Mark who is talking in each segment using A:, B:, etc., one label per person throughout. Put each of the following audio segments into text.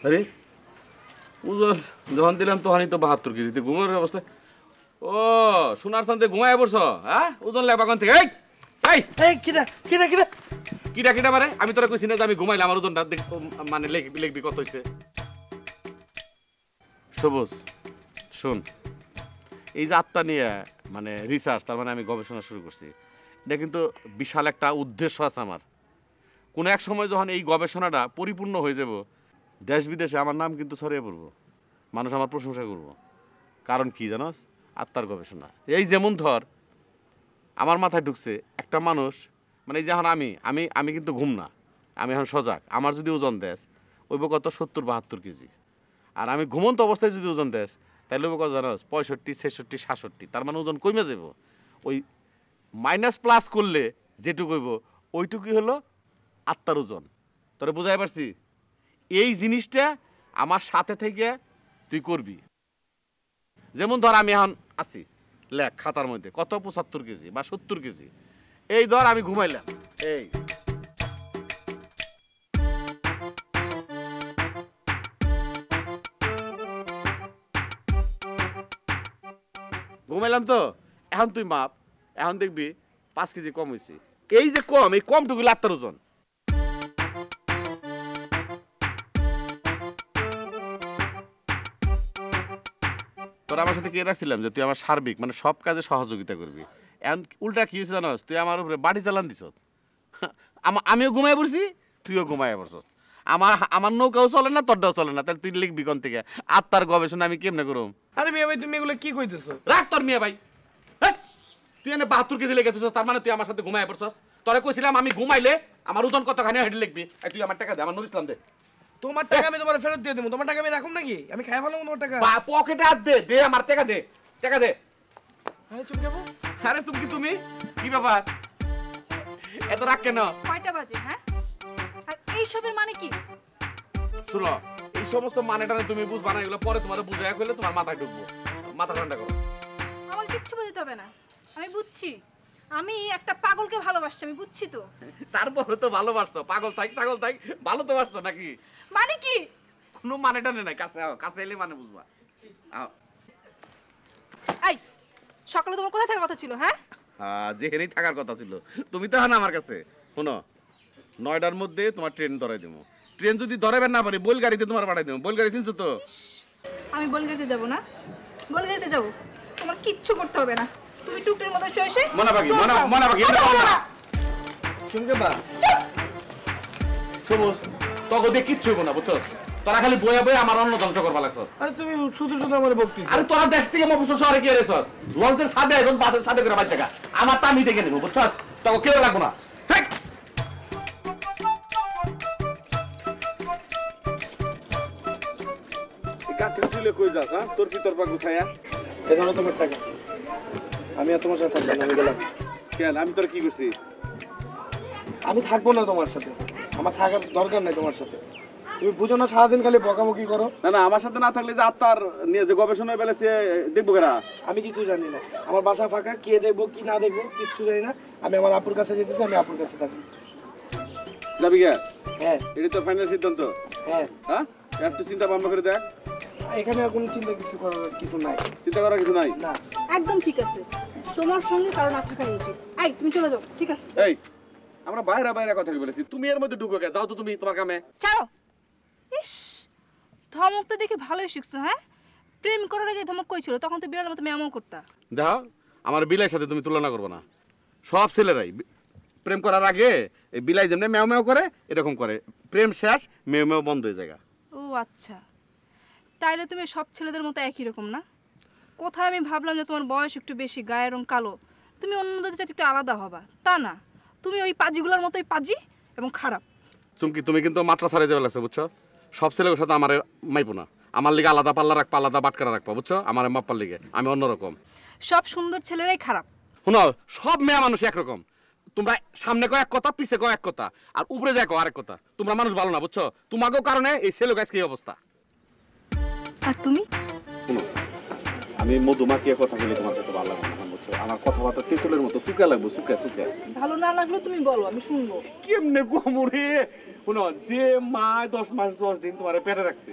A: আরে ওজন যখন দিলাম তখনই তো 72 কেজিতে ঘুমের অবস্থা। ও সোনার চাঁদে ঘুমায় পড়ছ? হ্যাঁ ওজন লেবা কোন থেকে? এই
B: এই কিরা কিরা কিরা
A: কিটা কিটা মারে? আমি তোরা কইছি না যে আমি ঘুমাইলে আমার ওজনটা মানে লিখবি কত হইছে। সবুজ শোন, এই যে আত্মা নিয়ে মানে রিসার্চ, তার মানে আমি গবেষণা শুরু করছি, এটা কিন্তু বিশাল একটা উদ্দেশ্য আছে আমার। কোনো এক সময় যখন এই গবেষণাটা পরিপূর্ণ হয়ে যাব, দেশ বিদেশে আমার নাম কিন্তু ছড়িয়ে পড়বো, মানুষ আমার প্রশংসা করব। কারণ কি জানোস? আত্মার গবেষণা। এই যেমন ধর আমার মাথায় ঢুকছে একটা মানুষ, মানে এই যখন আমি আমি আমি কিন্তু ঘুম না, আমি এখন সজাগ। আমার যদি ওজন দেশ ওইব কত 70-72 কেজি, আর আমি ঘুমন্ত অবস্থায় যদি ওজন দেশ তাহলে ওইব কত জানোস? 65, 66, 67। তার মানে ওজন কমে যাব। ওই মাইনাস প্লাস করলে যেটুকু হইব ওইটুকুই হলো আত্মার ওজন। তোরা বুঝাই পারছি? এই জিনিসটা আমার সাথে থেকে তুই করবি। যেমন ধর আমি এখন আছি, লেখ খাতার মধ্যে কত 75 কেজি বা 70 কেজি। এই ধর আমি ঘুমাইলাম, এই ঘুমাইলাম তো, এখন তুই মাপ, এখন দেখবি 5 কেজি কম হয়েছে। এই যে কম, এই কমটুকু আত্মার ওজন। তোর আমার সাথে কে রাখছিলাম যে তুই আমার সার্বিক মানে সব কাজে সহযোগিতা করবি। এখন উল্টা কি হয়েছে জানোস? তুই আমার উপরে বাড়ি চালান দিছ। আমিও ঘুমাই পড়ছি, তুইও ঘুমাই পড়ছ। আমার নৌকাও চলে না, তোরটাও চলে না। তাহলে তুই লিখবি কোন থেকে? আত্মার গবেষণা আমি কেমনে করুম?
B: আরে মিয়া ভাই তুমি এগুলো কি কইতেছো?
A: রাখ তোর মিয়া ভাই। তুই এনে 72 কেজি লেগে তুই, তার মানে তুই আমার সাথে ঘুমাই পড়ছস। তোরে কইছিলাম আমি ঘুমাইলে আমার ওজন কতখানি হেডে লিখবি। তুই আমার টাকা দে, আমার নুর ইসলাম দে।
B: তোমার টাকা আমি তোমার ফেরত দিয়ে দেবো। তোমার টাকা আমি রাখুম নাকি? আমি খাই ফেলাম তোমার টাকা।
A: পকেটে হাত দে, দে আমার টাকা দে, টাকা দে।
B: আরে চুপ যাবো।
A: আরে চুমকি তুমি কি ব্যাপার? এত রাগ কেন?
C: কয়টা বাজে? হ্যাঁ, আর এই সবের মানে কি?
A: শুনো, এই সমস্ত মানেটা তুমি বুঝবা না, এগুলো পরে তোমার বুঝাইয়া কইলে তোমার মাথায় ঢুকবো। মাথা ঠান্ডা করো।
C: আমার কিচ্ছু বুঝতে হবে না, আমি বুঝছি। আমি একটা পাগলকে ভালোবাসছি, আমি বুঝছি তো।
A: তারপরে তো ভালোবাসছো, পাগল থাক ছাগল থাক, ভালো তো বাসছো নাকি?
C: মানে কি?
A: কোনো মানেটা নেই, কাছে আও, কাছে এলে মানে বুঝবা। আও।
C: এই সকালে তোমার কোথায় থাকার কথা ছিল? হ্যাঁ,
A: যেখানেই থাকার কথা ছিল। তুমি তো এখন আমার কাছে। শোনো, 9টার মধ্যে তোমার ট্রেন ধরাই দেবো। ট্রেন যদি ধরাবেন না পারি, বল গাড়িতে তোমার পাঠাই দেবো। বল গাড়ি চিনছো তো?
C: আমি বলগাড়িতে যাব না, বলগাড়িতে যাব। তোমার কিচ্ছু করতে হবে না, তুমি টুকটার মতো শুয়ে এসে
A: মনাবাগি মনাবাগি
B: চুমকে বা
A: সবুজ তোকে দিয়ে কিচ্ছু হইব না, বুঝছস? তোরা খালি বইয়া বইয়া আমার অন্ন ধ্বংস করবা লাগছ।
B: আরে তুমি শুধু শুধু আমার বকতিস।
A: আরে তোরা দেশ থেকে মফস্বল শহরে কি এসেছ? লঞ্চের ছাদে এখন বাসের ছাদে করে বাইর টাকা আমার তা আমি দেখে নেবো, বুঝছস? তোকে কেউ লাগবো না। ঠিক গাছের ঝুলে কই যাস? হ্যাঁ, তোর কি তোর পা গুছায়া?
B: এখানে তোমার টাকা। আমি আর তোমার সাথে থাকবো না, আমি গেলাম।
A: কেন আমি তোর কি করছি?
B: আমি থাকবো না তোমার সাথে, আমার থাকার দরকার নাই তোমার সাথে। তুমি বুঝো না, সারাদিন খালি বকাবকি করো।
A: না না, আমার সাথে না থাকলে যে আত্মার নিয়ে যে গবেষণা বেলেছে দেখবো কেনা?
B: আমি কিছু জানি না, আমার বাসা ফাঁকা, কে দেখবো কি না দেখবো কিচ্ছু জানি না। আমি আমার আপুর কাছে যেতেছি, আমি আপুর কাছে থাকি।
A: যাবি কে?
B: হ্যাঁ
A: এটা তো ফাইনাল সিদ্ধান্ত।
B: হ্যাঁ,
A: হ্যাঁ, একটু চিন্তা ভাবনা করে দেখ।
B: এখানে আর কোনো চিন্তা কিছু করার কিছু নাই।
A: চিন্তা করার কিছু নাই।
B: না
C: একদম ঠিক আছে, তোমার সঙ্গে কারো না থাকাই উচিত। এই তুমি চলে যাও, ঠিক আছে?
A: এই আমরা বাইরে বাইরে কথা বলেছি, তুমি এর মধ্যে ঢুকো কে? যাও তো তুমি তোমার কামে।
C: ছাড়ো। ইস, ধমক তো দেখে ভালোই শিখছো। হ্যাঁ, প্রেম করার আগে ধমক কইছিল, তখন তো বিড়ালের মতো ম্যামও করতা।
A: দেখো, আমার বিলাইয়ের সাথে তুমি তুলনা করবে না। সব ছেলেরাই প্রেম করার আগে এই বিলাই যেমনি ম্যাও ম্যাও করে এরকম করে, প্রেম শেষ মেও মেও বন্ধ হয়ে যায়।
C: ও আচ্ছা, তাইলে তুমি সব ছেলেদের মতো একই রকম না? কোথায় আমি ভাবলাম যে তোমার বয়স একটু বেশি, গায়ের রং কালো, তুমি অন্যদের চাইতে একটু আলাদা হবা। তা না, তুমি ওই পাজিগুলোর মতোই পাজি এবং খারাপ।
A: চুমকি তুমি কিন্তু মাত্রা ছাড়াই যাবে লাগছে, বুঝছো? সব ছেলের সাথে আমার মাইপো না। আমার লিগে আলাদা পাল্লা রাখবা, আলাদা বাটকারা রাখবা, বুঝছো? আমার মাপ্পার লিগে আমি অন্যরকম।
C: সব সুন্দর ছেলেরাই খারাপ।
A: শোনো, সব মেয়ে মানুষ একরকম। তোমরা সামনে কো এক কথা, পিছে কো এক কথা, আর উপরে যায় কো আরেক কথা। তোমরা মানুষ ভালো না, বুঝছো? তোমাকেও কারণে এই ছেলে গাছ কি অবস্থা।
C: আর তুমি?
A: শুনো, আমি মধুমাখিয়া কথা বলে তোমার কাছে ভালো লাগে না। বুঝছো আমার কথাবার্তা তেঁতুলের মতো শুকা লাগবে শুকা শুকা
C: ভালো না লাগলো তুমি বলো, আমি শুনবো।
A: কেমনে কোমরে শুনো যে মা 10 মাস 10 দিন তোমারে পেটে রাখছে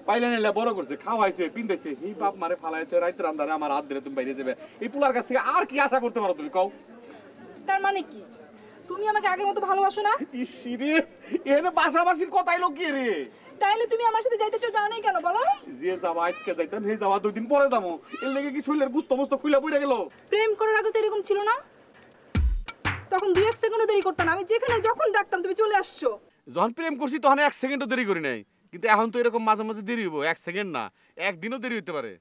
A: পাইলে নিলে বড় করছে খাওয়াইছে পিন্দাইছে এই বাপ মারে ফালাইছে রাইতের আন্ধারে আমার হাত ধরে তুমি বাইরে যাবে এই পুলার কাছ থেকে আর কি আশা করতে পারো তুমি কও
C: তার মানে কি তুমি আমাকে আগের মতো ভালোবাসো না?
A: ইসিরে এনে বাসাবাসির কথাই লোক কি রে
C: তাইলে তুমি আমার সাথে যাইতে চাও, জানো নাই কেন বলো?
A: যে যাওয়া আজকে যাইতাম সেই যাওয়া 2 দিন পরে যাবো এর লেগে কি শরীরের গুস্ত মুস্ত খুলে পড়ে গেল
C: প্রেম করার আগে তো এরকম ছিল না, তখন 2-1 সেকেন্ডও দেরি করতাম না, আমি যেখানে যখন ডাকতাম তুমি চলে আসছো।
A: যখন প্রেম করছি তখন 1 সেকেন্ডও দেরি করি নাই কিন্তু এখন তো এরকম মাঝে মাঝে দেরি হইব 1 সেকেন্ড না 1 দিনও দেরি হইতে পারে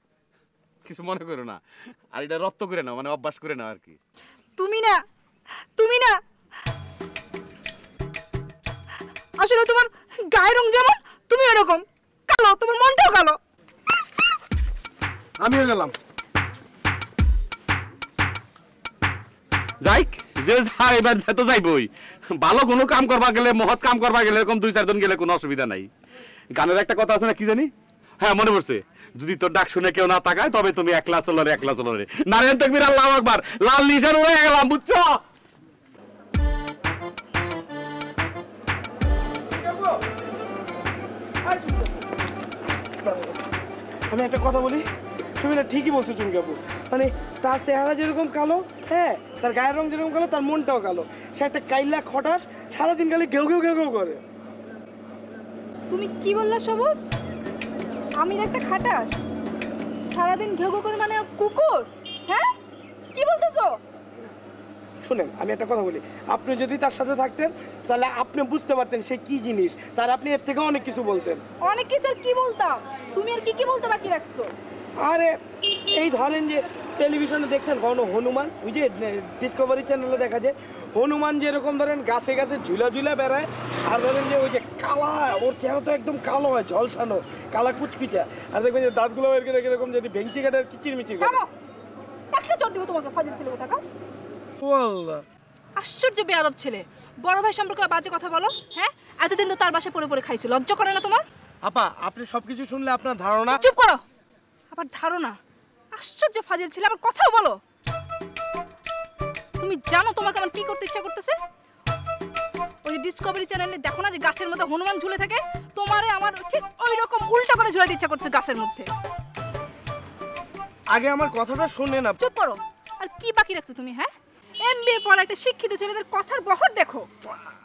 A: কিছু মনে করো না আর এটা রপ্ত করে নাও মানে অভ্যাস করে নাও আর কি
C: তুমি না, তুমি না, আসলে তোমার গায়ের রং যেমন তুমি এরকম কালো, তোমার মনটাও কালো।
B: আমিও গেলাম।
A: যাইক যে যা এবার তো যাইবই ভালো কোনো কাম করবা গেলে মহৎ কাম করবা গেলে এরকম 2-4 জন গেলে কোনো অসুবিধা নাই গানের একটা কথা আছে না কি জানি হ্যাঁ মনে পড়ছে যদি তোর ডাক শুনে কেউ না তাকায় তবে তুমি একলা চলো রে নারায়ণ তাকবীর আল্লাহু আকবার লাল নিশান উড়ে গেলাম বুঝছো
B: আমি একটা কথা বলি, তুমি না ঠিকই বলছো চুমকি আপু। মানে তার চেহারা যেরকম কালো, হ্যাঁ তার গায়ের রং যেরকম কালো, তার মনটাও কালো। সে একটা কাইলা খটাস, সারাদিন খালি ঘেউ ঘেউ ঘেউ ঘেউ করে।
C: তুমি কি বললা সবুজ? আমি একটা খাটাস, সারাদিন ঘেউ ঘেউ করে মানে কুকুর? হ্যাঁ কি বলতেছো?
B: শুনেন আমি একটা কথা বলি, আপনি যদি তার সাথে থাকতেন তাহলে আপনি বুঝতে পারতেন সে কি জিনিস, তার আপনি এর থেকেও অনেক কিছু বলতেন।
C: অনেক কিছু আর কি বলতাম, তুমি আর কি কি বলতে বাকি রাখছো?
B: আরে এই ধরেন যে টেলিভিশনে দেখছেন কখনো হনুমান, ওই যে ডিসকভারি চ্যানেলে দেখা যায় হনুমান যেরকম ধরেন গাছে গাছে ঝুলা ঝুলা বেড়ায়, আর ধরেন যে ওই যে কালা, ওর চেহারা তো একদম কালো হয়, ঝলসানো কালা কুচকুচা, আর দেখবেন যে দাঁতগুলো এরকম যদি ভেঙচি কাটার কিচির মিচির করে।
C: থামো, একটা চট দিব তোমাকে, ফাজিল ছেলে কোথাকার।
B: ওয়াল্লাহ
C: আশ্চর্য বেয়াদব ছেলে, বড় ভাই সম্পর্কে বাজে কথা বলো। হ্যাঁ এতদিন তো তার বাসায় পড়ে পড়ে খাইছো, লজ্জা করে না তোমার?
B: আপা আপনি সবকিছু শুনলে আপনার ধারণা।
C: চুপ করো, আবার ধারণা? আশ্চর্য ফাজিল ছেলে, আবার কথাও বলো। তুমি জানো তোমাকে আমার কি করতে ইচ্ছা করতেছে? ওই ডিসকভারি চ্যানেলে দেখো না যে গাছের মধ্যে হনুমান ঝুলে থাকে, তোমারে আমার ঠিক ওই রকম উল্টা করে ঝুলাতে ইচ্ছা করছে গাছের মধ্যে।
B: আগে আমার কথাটা শুনেন আপনি।
C: চুপ করো, আর কি বাকি রাখছো তুমি? হ্যাঁ এমবিএ পড়া একটা শিক্ষিত ছেলেদের কথার বহর দেখো।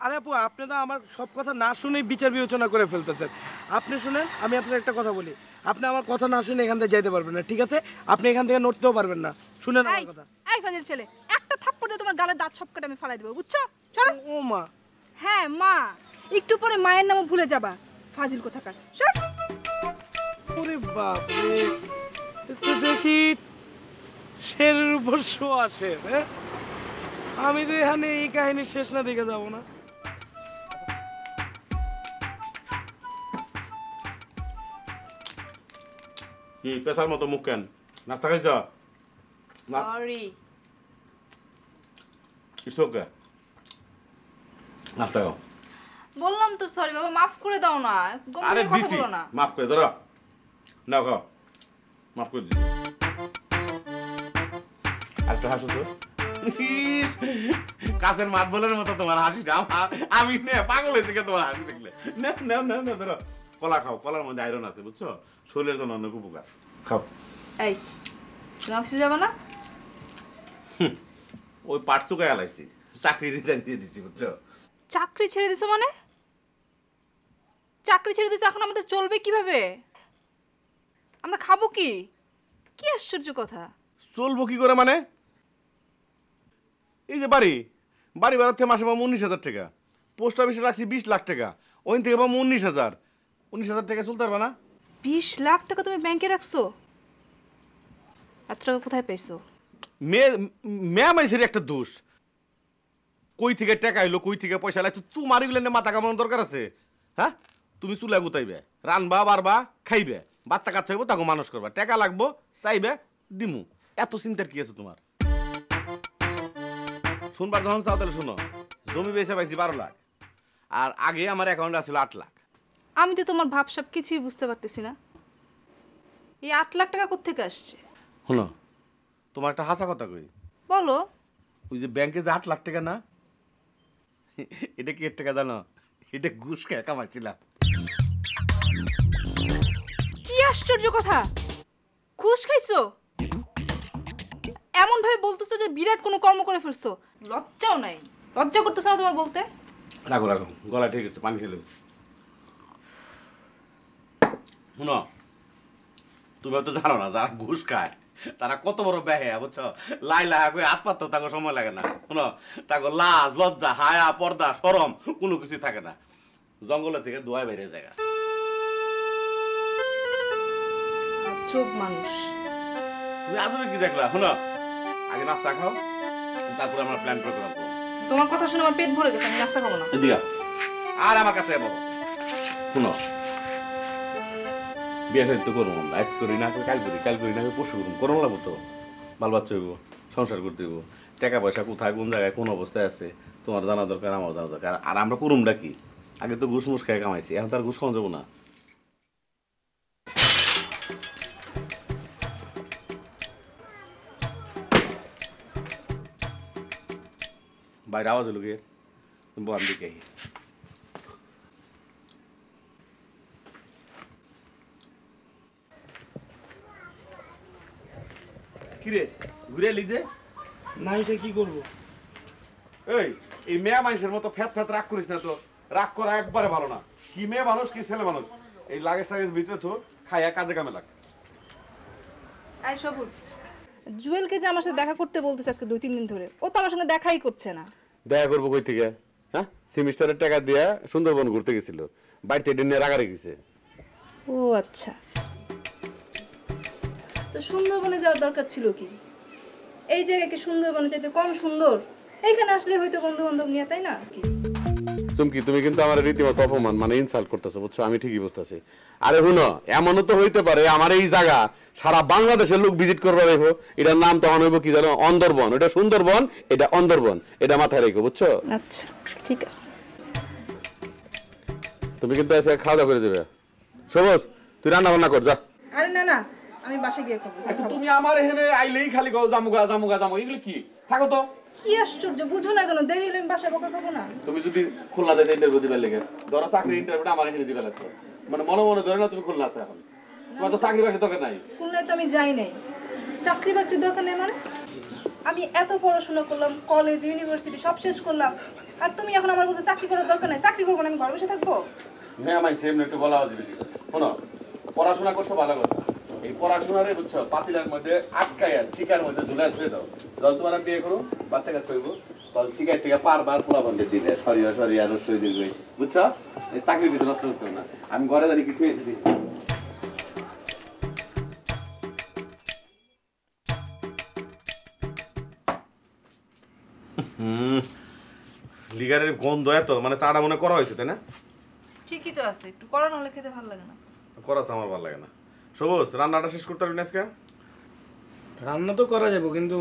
B: আরে আপু আপনি তো আমার সব কথা না শুনেই বিচার বিবেচনা করে ফেলতেছেন। আপনি শুনেন, আমি আপনার একটা কথা বলি, আপনি আমার কথা না শুনে এখান থেকে যাইতে পারবেন না, ঠিক আছে? আপনি এখান থেকে নড়তেও পারবেন না, শুনেন আমার কথা।
C: এই ফাজিল ছেলে, একটা থাপ্পড় দিয়ে তোমার গালের দাঁত সব কেটে আমি ফালাই দেবো, বুঝছো? চলো।
B: ও মা,
C: হ্যাঁ মা, একটু পরে মায়ের নামও ভুলে যাবা, ফাজিল কোথাকার। সর।
B: ওরে বাপ রে, তো দেখি শেরের উপর শোয়া শের। হ্যাঁ আমি তো এখানে এই কাহিনী শেষ না দেখে যাব না।
A: কি পেশার মতো মুখ কেন নাস্তা খাইছ
C: সরি।
A: ইটস ওকে নাস্তা খাও
C: বললাম তো সরি বাবা, মাফ করে দাও না,
A: আরে
C: গম্ভীর কথা
A: দিছি
C: বলো না।
A: মাফ করে ধরো নাও খাও মাফ করে দিছি আর একটু হাসো তো ইস, কাছের মাত বলের মতো তোমার হাসিটা আমি নে পাগল হয়েছে কে তোমার হাসি দেখলে না না না না ধরো কলা খাও কলার মধ্যে আয়রন আছে বুঝছো শরীরের জন্য অনেক উপকার খাও
C: এই তুমি অফিসে যাবে না?
A: ওই পাট চুকায় আলাইছি চাকরি রিজাইন দিয়ে দিছি বুঝছো
C: চাকরি ছেড়ে দিছো মানে? চাকরি ছেড়ে দিছো, এখন আমাদের চলবে কিভাবে? আমরা খাবো কি? কি আশ্চর্য কথা।
A: চলবো কি করে মানে এই যে বাড়ি ভাড়া থেকে মাসে পাবো 19,000 টাকা পোস্ট অফিসে রাখছি 20 লাখ টাকা ওইন থেকে পাবো 19,000 টাকা চলতে পারবে না
C: 20 লাখ টাকা তুমি ব্যাংকে রাখছো? এত টাকা কোথায় পেয়েছো?
A: মেয়া মানুষের একটা দোষ কই থেকে টাকা এলো কই থেকে পয়সা লাগছে তোমার এগুলো নিয়ে মাথা কামানোর দরকার আছে হ্যাঁ তুমি চুলা গুতাইবে রানবা বারবা খাইবে বাচ্চা কাচ্চা হইব তাকে মানুষ করবা টাকা লাগবো চাইবে দিমু এত চিন্তার কি আছে তোমার শুনবার যখন চাও তাহলে শোনো জমি বেচে পাইছি 12 লাখ আর আগে আমার অ্যাকাউন্টে আছিল 8 লাখ
C: আমি তো তোমার ভাবসাব কিছুই বুঝতে পারতেছি না, এই 8 লাখ টাকা কোত্থেকে আসছে?
A: শোনো তোমার একটা হাসা কথা কই
C: বলো।
A: ওই যে ব্যাংকে যে 8 লাখ টাকা না, এটা কি এর টাকা জানো? এটা ঘুষ খেয়ে কামাইছিলাম।
C: কি আশ্চর্য কথা, ঘুষ খাইছো? এমন ভাবে বলতেছো যে বিরাট কোনো কর্ম করে ফেলছো, লজ্জাও নাই? লজ্জা করতেছ না তোমার বলতে?
A: রাখো রাখো, গলা ঠিক আছে, পানি খেলো। শুনো, তুমি তো জানো না যারা ঘুষ খায় তারা কত বড় বেহে, বুঝছো? লাইলা করে আত্মাত্ম তাকে সময় লাগে না। শুনো, তাকে লাজ লজ্জা হায়া পর্দা শরম কোনো কিছু থাকে না, জঙ্গলের থেকে দোয়ায় বেরিয়ে যায়।
C: চোখ মানুষ।
A: তুমি আজকে কি দেখলা? শুনো, আগে নাস্তা খাও, তারপরে আমরা প্ল্যান প্রোগ্রাম করবো।
C: তোমার কথা শুনে আমার পেট ভরে গেছে, আমি নাস্তা খাবো না।
A: এদিকে আর আমার কাছে যাবো। শুনো, বিয়ে সাথে তো করবো, আজ করি না কাল করি না পরশু করুন, করবো লাগবো তো। বাল বাচ্চা হইব, সংসার করতে হইব, টাকা পয়সা কোথায় কোন জায়গায় কোন অবস্থায় আছে তোমার জানা দরকার, আমার জানা দরকার। আর আমরা করুমটা কি? আগে তো ঘুষ মুস খাই কামাইছি, এখন তার ঘুষ খাওয়া যাবো না। বাইরে আওয়াজ হলো গিয়ে বাম দিকে। কিরে ঘুরে এলি যে?
B: না এসে কি করবো?
A: এই মেয়ে মানুষের মতো ফ্যাত ফ্যাত রাগ করিস না তো, রাগ করা একবারে ভালো না। কি মেয়ে মানুষ কি ছেলে মানুষ, এই লাগেজ টাগেজ ভিতরে তো খাইয়া কাজে কামে লাগ।
C: এই সবুজ, জুয়েলকে যে আমার সাথে দেখা করতে বলতেছে আজকে 2-3 দিন ধরে, ও তো আমার সঙ্গে দেখাই করছে না।
A: দেখা করবো কই থেকে? হ্যাঁ, সেমিস্টারের টাকা দিয়া সুন্দরবন ঘুরতে গেছিল, বাড়িতে এটা নিয়ে রাগারে গেছে।
C: ও আচ্ছা, তো সুন্দরবনে যাওয়ার দরকার ছিল কি? এই জায়গায় কি সুন্দরবনে চাইতে কম সুন্দর? এইখানে আসলে হয়তো বন্ধু বান্ধব নিয়ে, তাই না? কি
A: চুমকি, তুমি কিন্তু আমার রীতিমতো অপমান মানে ইনসাল্ট করতেছো, বুঝছো? আমি ঠিকই বুঝতেছি। আরে শুনো, এমনও তো হইতে পারে আমার এই জায়গা সারা বাংলাদেশের লোক ভিজিট করবে দেখো, এটার নাম তখন হইব কি জানো? অন্দরবন। এটা সুন্দরবন, এটা অন্দরবন, এটা মাথায় রেখো, বুঝছো?
C: আচ্ছা ঠিক আছে।
A: তুমি কিন্তু এসে খাওয়া দাওয়া করে দেবে। সবুজ, তুই রান্না বান্না কর, যা।
C: আরে না না, আমি বাসায় গিয়ে খাবো।
A: আচ্ছা, তুমি আমার এখানে আইলেই খালি গো জামুগা জামুগা জামু, এগুলো কি? থাকো তো।
C: কি আশ্চর্য, বুঝো না কেন? দেরি হলে আমি বাসায় বকা খাবো না?
A: তুমি যদি খুলনা যাইতে ইন্টারভিউ দিবার লেগে, ধরো চাকরি ইন্টারভিউটা আমার এখানে দিবে লাগছে, মানে মনে মনে ধরে না তুমি খুলনা আছো এখন, তোমার তো চাকরি বাকরি দরকার নাই।
C: খুলনায় তো আমি যাই নাই, চাকরি বাকরির দরকার নেই মানে? আমি এত পড়াশোনা করলাম, কলেজ ইউনিভার্সিটি সব শেষ করলাম, আর তুমি এখন আমার বলতে চাকরি করার দরকার নাই? চাকরি করবো না, আমি ঘরে বসে থাকবো?
A: হ্যাঁ, আমি সেম একটু বলা হচ্ছে বেশি। শোনো, পড়াশোনা করছো ভালো কথা, এই পড়াশোনারে বুঝছো পাতিলার মধ্যে আটকাইয়া শিকার মধ্যে ঝুলাই ধুয়ে দাও। যখন তোমার বিয়ে করো, বাচ্চা কাচ্চা হইব, তখন শিকার থেকে বারবার পোলা বন্ধে দিলে সরিয়া সরিয়া নষ্ট হয়ে দিবে, বুঝছো? এই চাকরির ভিতরে নষ্ট করতে না। আমি ঘরে জানি কিছু এসেছি। লিগারের গন্ধ এত, মানে চাটা মনে করা হয়েছে, তাই না?
C: ঠিকই তো আছে, একটু করানো হলে খেতে ভালো লাগে না।
A: করাছে আমার ভালো লাগে না। সবুজ, রান্নাটা শেষ করতে পারবি না আজকে?
B: রান্না তো করা যাবো, কিন্তু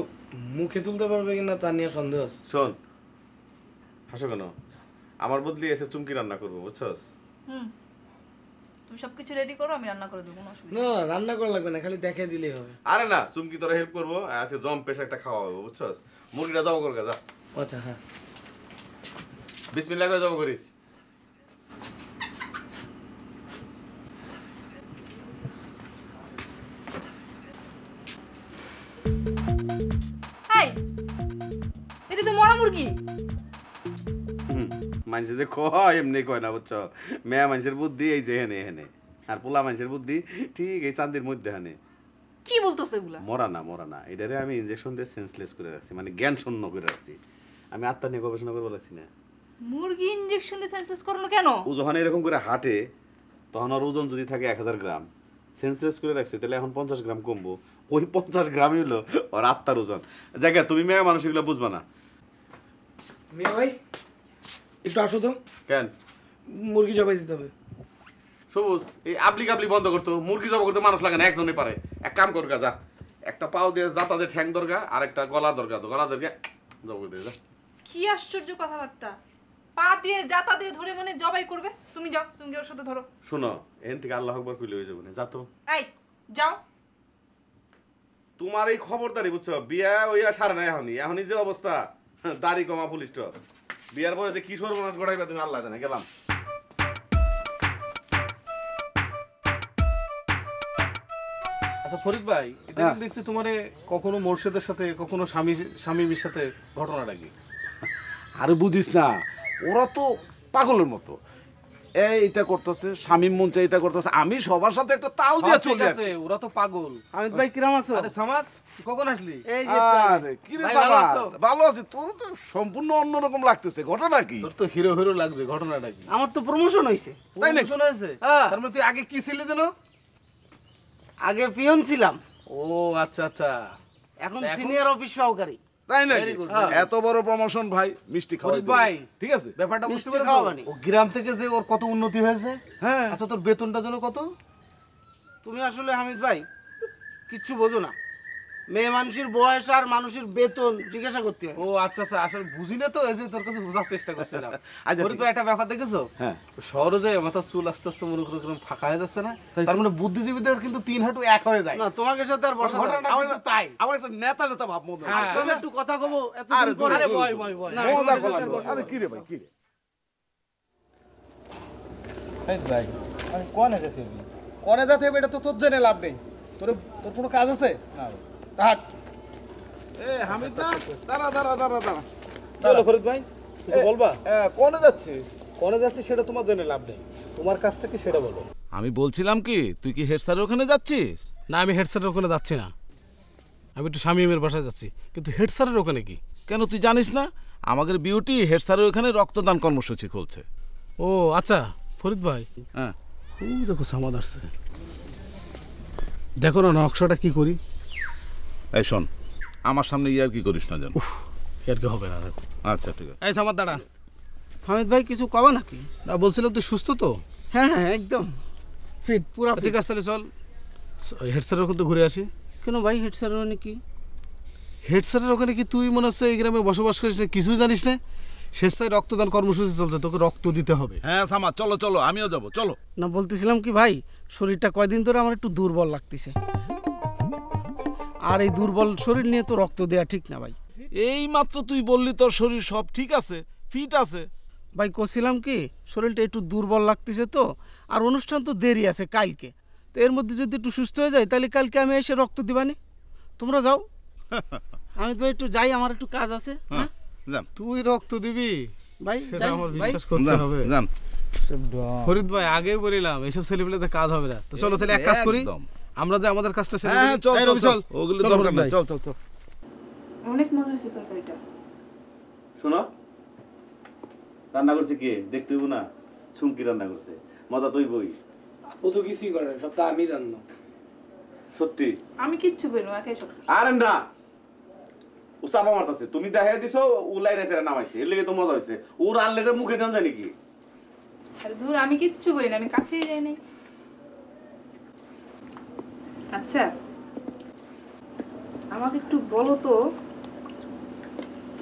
B: মুখে তুলতে পারবে কিনা তা নিয়ে সন্দেহ আছে।
A: শোন, হাসো কেন? আমার বদলি এসে চুমকি রান্না করবো, বুঝছস?
C: তুমি সবকিছু রেডি করো, আমি রান্না করে দেবো, কোনো অসুবিধা
B: না রান্না করা লাগবে না, খালি দেখে দিলেই হবে।
A: আরে না, চুমকি তোরা হেল্প করবো, আজকে জম পেশা একটা খাওয়া হবে, বুঝছস? মুরগিটা জমা করবে, যা।
B: আচ্ছা হ্যাঁ।
A: বিসমিল্লাহ করে জমা করিস।
C: এই, এটা তো মরা মুরগি।
A: মানুষে যে কয় এমনি কয় না, বুঝছো? মেয়া মানুষের বুদ্ধি এই যে হেনে হেনে, আর পোলা মানুষের বুদ্ধি ঠিক এই চান্দির মধ্যে হানে।
C: কি বলতেছে এগুলা?
A: মরা না, এটারে আমি ইনজেকশন দিয়ে সেন্সলেস করে রাখছি, মানে জ্ঞান শূন্য করে রাখছি। আমি আত্মা নিয়ে গবেষণা করবো লাগছি না।
C: মুরগি ইনজেকশন দিয়ে সেন্সলেস করানো কেন?
A: ও যখন এরকম করে হাঁটে, তখন ওর ওজন যদি থাকে 1000 গ্রাম, সেন্সলেস করে রাখছে, তাহলে এখন 50 গ্রাম কমবো। ওই 50 গ্রামই হলো ওর আত্মার ওজন। জায়গা তুমি মেয়ে মানুষ এগুলো বুঝবা না।
B: মেয়ে ভাই একটু আসো তো,
A: কেন?
B: মুরগি জবাই দিতে হবে।
A: সবুজ, এই আবলি কাবলি বন্ধ করতো, মুরগি জবা করতে মানুষ লাগে না, একজনই পারে। এক কাম করগা, যা, একটা পাও দিয়ে জাতা দিয়ে ঠ্যাং দরগা, আর একটা গলা দরগা, গলা দরগা জবা করে দিয়ে যা।
C: কি আশ্চর্য কথাবার্তা! পা দিয়ে জাতা দিয়ে ধরে মানে জবাই করবে? তুমি যাও, তুমি ওর সাথে ধরো।
A: শোনো, এখান থেকে আল্লাহ আকবার কইলে হয়ে যাবে না, যা তো।
C: এই যাও।
A: তোমার এই খবরদারি বুঝছো, বিয়া ওইয়া সারে না এখনই, এখনই যে অবস্থা, দাড়ি কমা পুলিশ তো, বিয়ার পরে যে কি সর্বনাশ ঘটাইবা তুমি আল্লাহ জানে। গেলাম।
D: আচ্ছা ফরিদ ভাই, এটা দেখছি তোমারে কখনো মোর্শেদের সাথে, কখনো স্বামীর সাথে, ঘটনাটা কি?
E: আরে বুঝিস না, ওরা তো পাগলের মতো, এইটা করতেছে, স্বামী মন চাই এটা করতেছে, আমি সবার সাথে একটা তাল দিয়ে চলে
D: আছে, ওরা তো পাগল।
B: হামিদ ভাই কিরাম আছো?
D: আরে সামাদ, তুই কখন আসলি?
B: এই যে
E: আরে কি রে
B: ভাই,
E: সাবা,
B: ভালো আছো?
E: ভালো আছি। তোর তো সম্পূর্ণ অন্যরকম লাগতেছে, ঘটনা কি?
D: তোর তো হিরো হিরো লাগছে, ঘটনাটা কি?
B: আমার তো প্রমোশন হয়েছে।
E: তাই নাকি?
D: শোনা হয়েছে?
B: হ্যাঁ।
D: তার মানে তুই আগে কি ছিলি যেন?
B: আগে পিয়ন ছিলাম,
D: ও আচ্ছা আচ্ছা।
B: এখন
D: এখন?
B: সিনিয়র অফিস সহকারী।
E: তাই নাকি?
D: Very good,
B: very
E: এত বড় প্রমোশন ভাই, মিষ্টি খাওয়াই
D: ফরিদ
E: দিবি।
D: ভাই,
E: ঠিক আছে?
D: ব্যাপারটা বুঝতে
B: মিষ্টি
D: পেরেছো?
B: খাওয়াবানি।
D: ও গ্রাম থেকে যে ওর কত উন্নতি হয়েছে।
E: হ্যাঁ।
D: আচ্ছা তোর বেতনটা যেন কত?
B: তুমি আসলে হামিদ ভাই কিচ্ছু বোঝো না, মেয়ে মানুষের বয়স আর মানুষের বেতন জিজ্ঞাসা করতে হয়।
D: ও আচ্ছা আচ্ছা, আসলে বুঝি না তো, এই যে তোর কাছে বোঝার চেষ্টা করছিলাম।
E: আচ্ছা,
D: ফরিদ
E: ঠিক
D: ভাই, একটা ব্যাপার দেখেছো?
E: হ্যাঁ।
D: শহরে যে মাথার চুল আস্তে আস্তে মনে করে কিরকম ফাঁকা হয়ে যাচ্ছে না, তার মানে বুদ্ধিজীবীদের কিন্তু 3 হাঁটু এক হয়ে যায়।
B: না তোমাকে সাথে আর বসা
D: ঘটনাটা
B: যাবে না।
D: কিন্তু তাই।
E: আমার একটা নেতা নেতা ভাব মনে হয়।
D: হ্যাঁ।
B: আসলে একটু কথা কব
E: আরে
B: এতদিন পরে।
D: আরে ভয় ভয় ভয়।
B: না,
E: মজা
B: আসলে
E: করলাম।
B: সাথে আর বসা
E: আরে
B: যাবে
E: কি রে ভাই, কি রে?
D: কনে যেতে হবে এটা তো তোর জেনে লাভ নেই। তোর কোনো কাজ আছে? হাট।
E: এ হামিদ না, দাঁড়া দাঁড়া দাঁড়া দাঁড়া।
D: কি হলো ফরিদ ভাই, কিছু বলবা?
E: কোনে যাচ্ছে?
D: কনে যাচ্ছে সেটা তোমার জেনে লাভ নেই, তোমার কাজটা কি সেটা বলো।
E: আমি বলছিলাম কি, তুই কি হেড স্যারের ওখানে যাচ্ছিস?
D: না, আমি হেড স্যারের ওখানে যাচ্ছি না, আমি একটু শামীমের বাসায় যাচ্ছি। কিন্তু হেড স্যারের ওখানে কি?
E: কেন তুই জানিস না, আমাদের বিউটি হেড স্যারের ওখানে রক্তদান কর্মসূচি খুলছে।
D: ও আচ্ছা ফরিদ ভাই,
E: হ্যাঁ।
D: ও দেখো সামাদ আসছে, দেখো না নকশাটা কি করি।
E: এই শোন, আমার সামনে ইয়ার কি করিস না যেন।
D: এর কি হবে না, দেখো।
E: আচ্ছা ঠিক আছে।
D: এই সামাদ দাঁড়া।
B: হামিদ ভাই কিছু কবা নাকি?
D: না, বলছিলাম তুই সুস্থ তো?
B: হ্যাঁ হ্যাঁ একদম ফিট, পুরা
D: ঠিক
B: ঠিক।
D: আছে তাহলে চল হেড স্যারের ওখানে ঘুরে আসি।
B: কেন ভাই, হেড স্যার মানে কি?
D: হেড স্যারের ওখানে কি তুই মনে হচ্ছে এই গ্রামে বসবাস করিস না, কিছুই জানিস না? স্বেচ্ছায় রক্তদান কর্মসূচি চলছে, তোকে রক্ত দিতে হবে।
E: হ্যাঁ সামা, চলো চলো, আমিও যাবো, চলো।
B: না বলতেছিলাম কি ভাই, শরীরটা কয়দিন ধরে আমার একটু দুর্বল লাগতেছে, আর এই দুর্বল শরীর নিয়ে তো রক্ত দেয়া ঠিক না ভাই।
E: এই মাত্র তুই বললি তোর শরীর সব ঠিক আছে, ফিট আছে।
B: ভাই কছিলাম কি, শরীরটা একটু দুর্বল লাগতেছে তো, আর অনুষ্ঠান তো দেরি আছে কালকে, তো এর মধ্যে যদি একটু সুস্থ হয়ে যায় তাহলে কালকে আমি এসে রক্ত দিবানে, তোমরা যাও। আমি তো একটু যাই, আমার একটু কাজ আছে। হ্যাঁ
E: যান
D: তুই রক্ত দিবি
B: ভাই
D: সেটা
B: যাই
D: আমার
B: ভাই।
D: বিশ্বাস করতে
E: যান,
D: হবে।
E: যান।
D: ফরিদ ভাই, আগেই বলিলাম এইসব ছেলেপেলেতে কাজ হবে না। তো চলো তাহলে এক কাজ করি,
E: একদম।
D: আমরা যে আমাদের কাজটা সেরে
E: হ্যাঁ
D: ফেলি।
E: চল
D: এই
E: চল
D: রবি,
E: চল, ওগুলো
D: চল
E: দরকার
D: ফরিদ
E: নাই,
D: ভাই।
E: চল চল চল।
C: অনেক মজা হয়েছে তরকারিটা।
A: শোনো, রান্না করছে কে দেখতে হইব না? চুমকি রান্না করছে, মজা তুই বই।
B: আপু তো কিছুই করে না, সব তো আমি রান্না।
A: সত্যি?
C: আমি কিচ্ছু করি না, একাই সব।
A: আরে না, ও চাপা মারতাছে, তুমি দেখাই দিছো, ও লাইরে সেরা নামাইছে, এর লেগে তো মজা হয়েছে। ও রানলেটা মুখে দেন জানি কি?
C: আরে দূর, আমি কিচ্ছু করি না, আমি কাছেই যাই নাই। আচ্ছা আমাকে একটু বলো তো,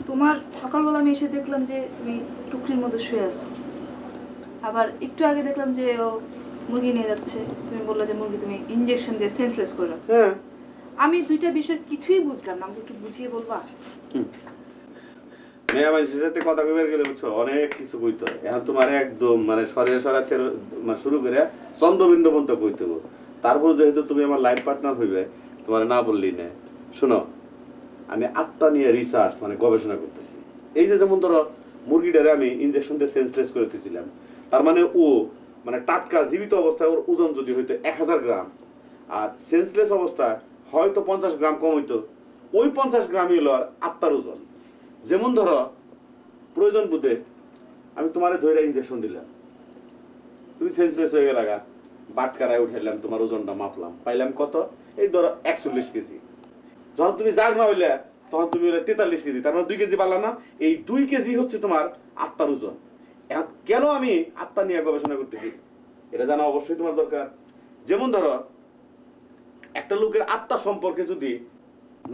C: তোমার সকালবেলা আমি এসে দেখলাম যে তুমি টুকরির মধ্যে শুয়ে আছো, আবার একটু আগে দেখলাম যে ও মুরগি নিয়ে যাচ্ছে, তুমি বললে যে মুরগি তুমি ইনজেকশন দিয়ে সেন্সলেস করে রাখছো।
B: হ্যাঁ
C: আমি দুইটা বিষয় কিছুই বুঝলাম না, আমাকে একটু বুঝিয়ে বলবা?
A: মেয়ে মানুষের সাথে কথা কইবার গেলে বুঝছো অনেক কিছু কইতে হয়। এখন তোমার একদম মানে সরাতে মানে শুরু করে চন্দ্রবিন্দু পর্যন্ত কইতে হবে। তারপর যেহেতু তুমি আমার লাইফ পার্টনার হইবে, তোমার না বললি না। শোনো, আমি আত্মা নিয়ে রিসার্চ মানে গবেষণা করতেছি। এই যে যেমন ধরো মুরগিটারে আমি ইনজেকশন দিয়ে সেন্সলেস করে দিয়েছিলাম, তার মানে ও মানে টাটকা জীবিত অবস্থায় ওর ওজন যদি হইতো 1000 গ্রাম, আর সেন্সলেস অবস্থায় হয়তো 50 গ্রাম কম হইতো, ওই 50 গ্রামই হলো আর আত্মার ওজন। যেমন ধরো প্রয়োজন বুঝে আমি তোমারে ধরে ইনজেকশন দিলাম, তুমি সেন্সলেস হয়ে গেল, বাটকারায় উঠাইলাম, তোমার ওজনটা মাপলাম, পাইলাম কত? এই ধরো 41 কেজি। যখন তুমি জাগ না হইলে তখন তুমি হলে 43 কেজি, তার মানে 2 কেজি পারলাম না। এই 2 কেজি হচ্ছে তোমার আত্মার ওজন। এখন কেন আমি আত্মা নিয়ে গবেষণা করতেছি এটা জানা অবশ্যই তোমার দরকার। যেমন ধরো একটা লোকের আত্মা সম্পর্কে যদি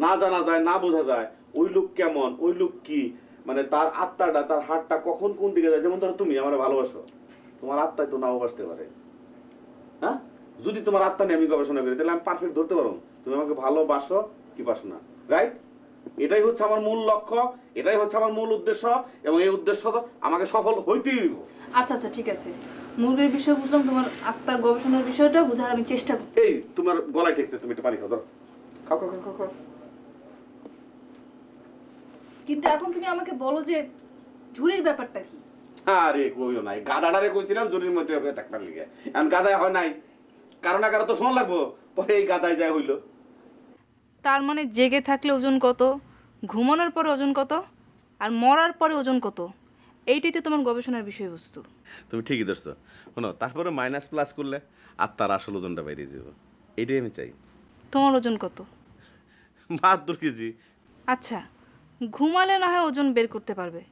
A: না জানা যায়, না বোঝা যায়, ওই লোক কেমন, ওই লোক কি, মানে তার আত্মাটা, তার হাতটা কখন কোন দিকে যায়। যেমন ধরো তুমি আমার ভালোবাসো, তোমার আত্মায় তো নাও বাসতে পারে। হ্যাঁ, যদি তোমার আত্মা নিয়ে আমি গবেষণা করি তাহলে আমি পারফেক্ট ধরতে পারবো তুমি আমাকে ভালোবাসো কি পাস না, রাইট? এটাই হচ্ছে আমার মূল লক্ষ্য, এটাই হচ্ছে আমার মূল উদ্দেশ্য, এবং এই উদ্দেশ্য তো আমাকে সফল হইতেই হইব।
C: আচ্ছা আচ্ছা ঠিক আছে, মুরগির বিষয় বুঝলাম, তোমার আত্মার গবেষণার বিষয়টা বোঝার আমি চেষ্টা করছি।
A: এই তোমার গলায় ঠেকছে, তুমি একটু পানি খাও, ধরো খাও খাও খাও খাও।
C: কিন্তু এখন তুমি আমাকে বলো যে ঝুড়ির ব্যাপারটা কি?
A: আরে কইও নাই, গাদাটারে কইছিলাম জরির মধ্যে হবে টাকটার লিগে, এখন গাদায় হয় নাই, কারণ না কারো তো সময় লাগবো, পরে এই গাদায় যায় হইলো।
C: তার মানে জেগে থাকলে ওজন কত, ঘুমানোর পরে ওজন কত, আর মরার পরে ওজন কত, এইটাই তো তোমার গবেষণার বিষয়বস্তু।
A: তুমি ঠিকই ধরছো। শোনো, তারপরে মাইনাস প্লাস করলে আত্মার আসল ওজনটা বেরিয়ে যাব, এইটাই আমি চাই।
C: তোমার ওজন কত?
A: 72 কেজি।
C: আচ্ছা, ঘুমালে না হয় ওজন বের করতে পারবে,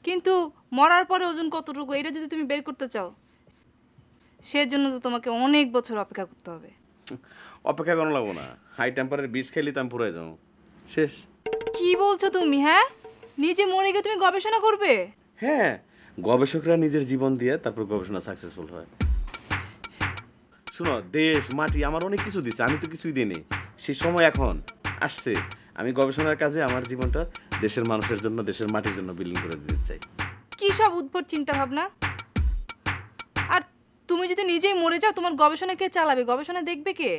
C: কিন্তু মরার পরে ওজন কতটুকু এটা যদি তুমি বের করতে চাও, সেজন্য তো তোমাকে অনেক বছর অপেক্ষা করতে হবে।
A: অপেক্ষা করানো লাগবো না, হাই টেম্পারের বিষ খেলি তো আমি পুরাই যাবো, শেষ।
C: কি বলছো তুমি? হ্যাঁ, নিজে মরে গিয়ে তুমি গবেষণা করবে?
A: হ্যাঁ, গবেষকরা নিজের জীবন দিয়ে তারপর গবেষণা সাকসেসফুল হয়। শোনো, দেশ মাটি আমার অনেক কিছু দিছে, আমি তো কিছুই দিইনি। সেই সময় এখন আসছে, আমি গবেষণার কাজে আমার জীবনটা দেশের মানুষের জন্য, দেশের মাটির জন্য বিলীন করে দিতে চাই।
C: কি সব উদ্ভট চিন্তা ভাবনা! আর তুমি যদি নিজেই মরে যাও, তোমার গবেষণা কে চালাবে? গবেষণা দেখবে কে?